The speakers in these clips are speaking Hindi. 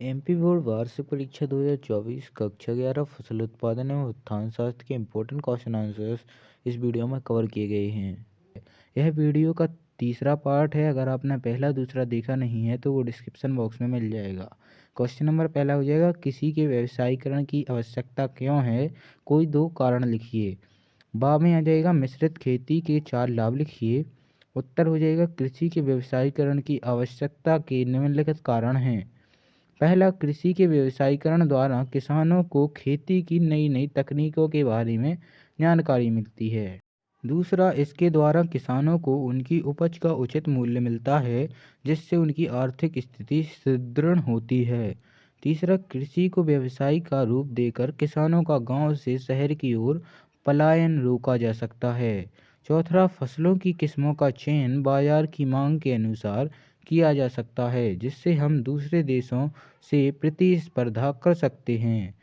एमपी बोर्ड वार्षिक परीक्षा 2024 कक्षा 11 फसल उत्पादन एवं उत्थान शास्त्र के इम्पोर्टेंट क्वेश्चन आंसर्स इस वीडियो में कवर किए गए हैं। यह वीडियो का तीसरा पार्ट है। अगर आपने पहला दूसरा देखा नहीं है तो वो डिस्क्रिप्शन बॉक्स में मिल जाएगा। क्वेश्चन नंबर पहला हो जाएगा, किसी के व्यवसायीकरण की आवश्यकता क्यों है, कोई दो कारण लिखिए। बा में आ जाएगा, मिश्रित खेती के 4 लाभ लिखिए। उत्तर हो जाएगा, कृषि के व्यवसायीकरण की आवश्यकता के निम्नलिखित कारण हैं। पहला, कृषि के व्यवसायीकरण द्वारा किसानों को खेती की नई नई तकनीकों के बारे में जानकारी मिलती है। दूसरा, इसके द्वारा किसानों को उनकी उपज का उचित मूल्य मिलता है, जिससे उनकी आर्थिक स्थिति सुदृढ़ होती है। तीसरा, कृषि को व्यवसाय का रूप देकर किसानों का गांव से शहर की ओर पलायन रोका जा सकता है। चौथा, फसलों की किस्मों का चयन बाजार की मांग के अनुसार किया जा सकता है, जिससे हम दूसरे देशों से प्रतिस्पर्धा कर सकते हैं।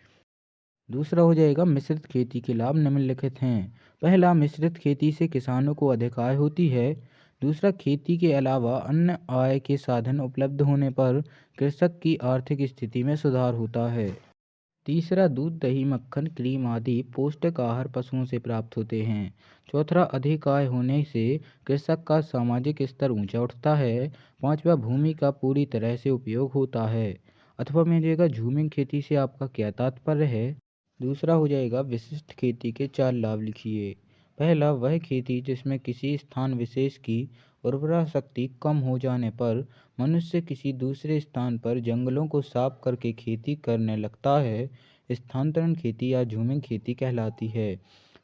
दूसरा हो जाएगा, मिश्रित खेती के लाभ निम्नलिखित हैं। पहला, मिश्रित खेती से किसानों को अधिक आय होती है। दूसरा, खेती के अलावा अन्य आय के साधन उपलब्ध होने पर कृषक की आर्थिक स्थिति में सुधार होता है। तीसरा, दूध दही मक्खन क्रीम आदि पौष्टिक आहार पशुओं से प्राप्त होते हैं। चौथा, अधिक आय होने से कृषक का सामाजिक स्तर ऊंचा उठता है। पांचवा, भूमि का पूरी तरह से उपयोग होता है। अथवा में जाएगा, झूमिंग खेती से आपका क्या तात्पर्य है। दूसरा हो जाएगा, विशिष्ट खेती के 4 लाभ लिखिए। पहला, वह खेती जिसमें किसी स्थान विशेष की उर्वरा शक्ति कम हो जाने पर मनुष्य किसी दूसरे स्थान पर जंगलों को साफ करके खेती करने लगता है, स्थानांतरण खेती या झूमिंग खेती कहलाती है।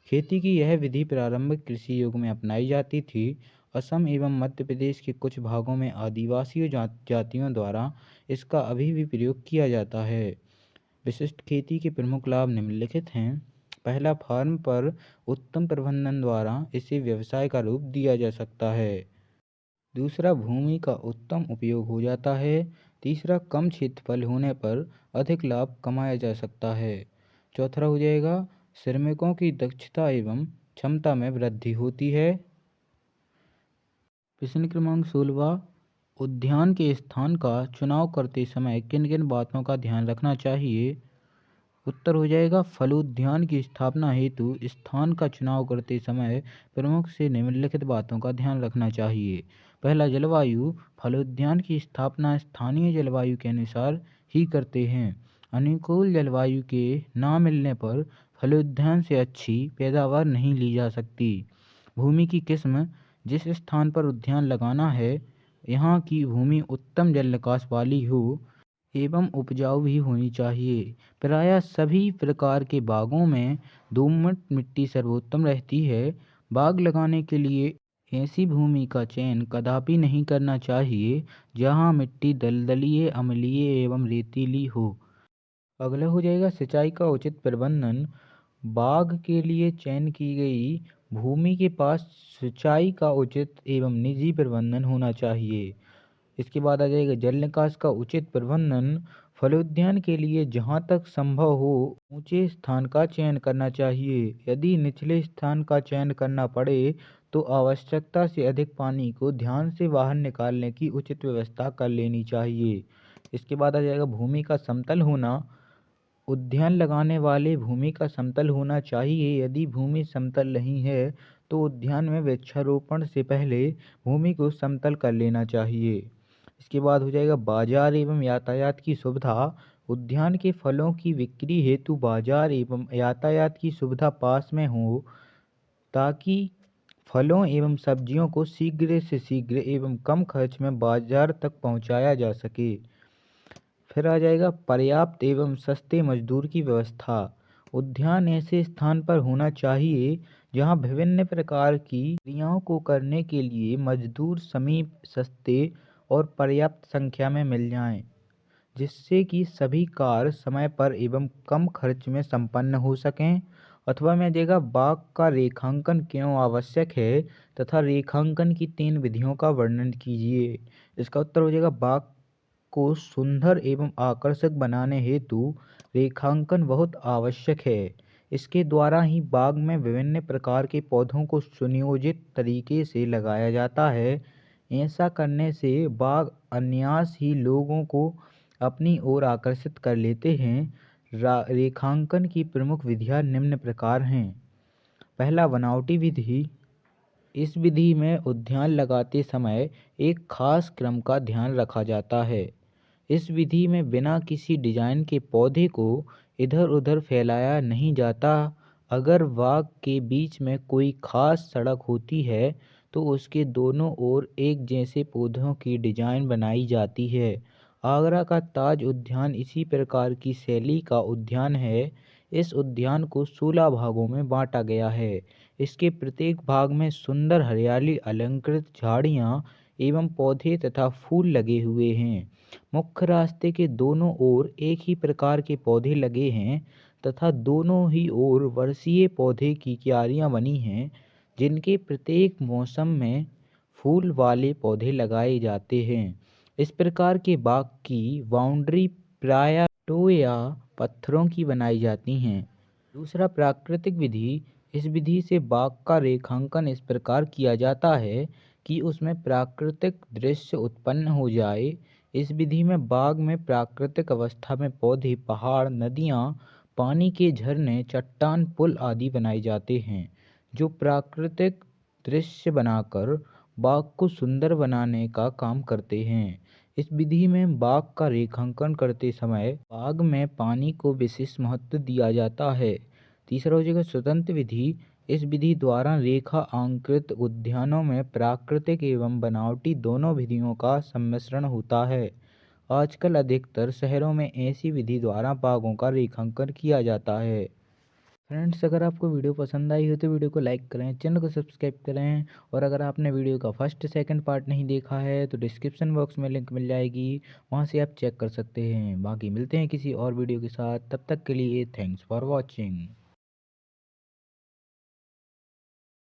खेती की यह विधि प्रारंभिक कृषि युग में अपनाई जाती थी। असम एवं मध्य प्रदेश के कुछ भागों में आदिवासी जातियों द्वारा इसका अभी भी प्रयोग किया जाता है। विशिष्ट खेती के प्रमुख लाभ निम्नलिखित हैं। पहला, फार्म पर उत्तम प्रबंधन द्वारा इसे व्यवसाय का रूप दिया जा सकता है। दूसरा, भूमि का उत्तम उपयोग हो जाता है। तीसरा, कम क्षेत्रफल होने पर अधिक लाभ कमाया जा सकता है। चौथा हो जाएगा, श्रमिकों की दक्षता एवं क्षमता में वृद्धि होती है। प्रश्न क्रमांक 16, उद्यान के स्थान का चुनाव करते समय किन किन बातों का ध्यान रखना चाहिए। उत्तर हो जाएगा, फलोद्यान की स्थापना हेतु स्थान का चुनाव करते समय प्रमुख से निम्नलिखित बातों का ध्यान रखना चाहिए। पहला, जलवायु। फलोद्यान की स्थापना स्थानीय जलवायु के अनुसार ही करते हैं। अनुकूल जलवायु के न मिलने पर फलोद्यान से अच्छी पैदावार नहीं ली जा सकती। भूमि की किस्म। जिस स्थान पर उद्यान लगाना है, यहाँ की भूमि उत्तम जल निकास वाली हो एवं उपजाऊ भी होनी चाहिए। प्रायः सभी प्रकार के बागों में दोमट मिट्टी सर्वोत्तम रहती है। बाग लगाने के लिए ऐसी भूमि का चयन कदापि नहीं करना चाहिए जहाँ मिट्टी दलदलीय, अम्लीय एवं रेतीली हो। अगला हो जाएगा, सिंचाई का उचित प्रबंधन। बाग के लिए चयन की गई भूमि के पास सिंचाई का उचित एवं निजी प्रबंधन होना चाहिए। इसके बाद आ जाएगा, जल निकास का उचित प्रबंधन। फलोद्यान के लिए जहाँ तक संभव हो ऊंचे स्थान का चयन करना चाहिए। यदि निचले स्थान का चयन करना पड़े तो आवश्यकता से अधिक पानी को ध्यान से बाहर निकालने की उचित व्यवस्था कर लेनी चाहिए। इसके बाद आ जाएगा, भूमि का समतल होना। उद्यान लगाने वाले भूमि का समतल होना चाहिए। यदि भूमि समतल नहीं है तो उद्यान में वृक्षारोपण से पहले भूमि को समतल कर लेना चाहिए। इसके बाद हो जाएगा, बाजार एवं यातायात की सुविधा। उद्यान के फलों की बिक्री हेतु बाजार एवं यातायात की सुविधा पास में हो, ताकि फलों एवं सब्जियों को शीघ्र से शीघ्र एवं कम खर्च में बाजार तक पहुंचाया जा सके। फिर आ जाएगा, पर्याप्त एवं सस्ते मजदूर की व्यवस्था। उद्यान ऐसे स्थान पर होना चाहिए जहां विभिन्न प्रकार की क्रियाओं को करने के लिए मजदूर समीप, सस्ते और पर्याप्त संख्या में मिल जाएं, जिससे कि सभी कार्य समय पर एवं कम खर्च में संपन्न हो सकें। अथवा में देगा, बाग का रेखांकन क्यों आवश्यक है तथा रेखांकन की 3 विधियों का वर्णन कीजिए। इसका उत्तर हो जाएगा, बाग को सुंदर एवं आकर्षक बनाने हेतु रेखांकन बहुत आवश्यक है। इसके द्वारा ही बाग में विभिन्न प्रकार के पौधों को सुनियोजित तरीके से लगाया जाता है। ऐसा करने से बाग अनायास ही लोगों को अपनी ओर आकर्षित कर लेते हैं। रेखांकन की प्रमुख विधियाँ निम्न प्रकार हैं। पहला, बनावटी विधि। इस विधि में उद्यान लगाते समय एक खास क्रम का ध्यान रखा जाता है। इस विधि में बिना किसी डिजाइन के पौधे को इधर उधर फैलाया नहीं जाता। अगर बाग के बीच में कोई खास सड़क होती है तो उसके दोनों ओर एक जैसे पौधों की डिजाइन बनाई जाती है। आगरा का ताज उद्यान इसी प्रकार की शैली का उद्यान है। इस उद्यान को 16 भागों में बांटा गया है। इसके प्रत्येक भाग में सुंदर हरियाली, अलंकृत झाड़ियाँ एवं पौधे तथा फूल लगे हुए हैं। मुख्य रास्ते के दोनों ओर एक ही प्रकार के पौधे लगे हैं तथा दोनों ही ओर वर्षीय पौधे की क्यारियां बनी हैं, जिनके प्रत्येक मौसम में फूल वाले पौधे लगाए जाते हैं। इस प्रकार के बाग की बाउंड्री प्रायः ईंटों या पत्थरों की बनाई जाती हैं। दूसरा, प्राकृतिक विधि। इस विधि से बाग का रेखांकन इस प्रकार किया जाता है कि उसमें प्राकृतिक दृश्य उत्पन्न हो जाए। इस विधि में बाग में प्राकृतिक अवस्था में पौधे, पहाड़, नदियाँ, पानी के झरने, चट्टान, पुल आदि बनाए जाते हैं, जो प्राकृतिक दृश्य बनाकर बाग को सुंदर बनाने का काम करते हैं। इस विधि में बाग का रेखांकन करते समय बाग में पानी को विशेष महत्व दिया जाता है। तीसरा हो जाएगा स्वतंत्र विधि। इस विधि द्वारा रेखा अंकित उद्यानों में प्राकृतिक एवं बनावटी दोनों विधियों का सम्मिश्रण होता है। आजकल अधिकतर शहरों में ऐसी विधि द्वारा बागों का रेखांकन किया जाता है। फ्रेंड्स, अगर आपको वीडियो पसंद आई हो तो वीडियो को लाइक करें, चैनल को सब्सक्राइब करें, और अगर आपने वीडियो का फर्स्ट सेकंड पार्ट नहीं देखा है तो डिस्क्रिप्शन बॉक्स में लिंक मिल जाएगी, वहां से आप चेक कर सकते हैं। बाकी मिलते हैं किसी और वीडियो के साथ, तब तक के लिए थैंक्स फॉर वॉचिंग।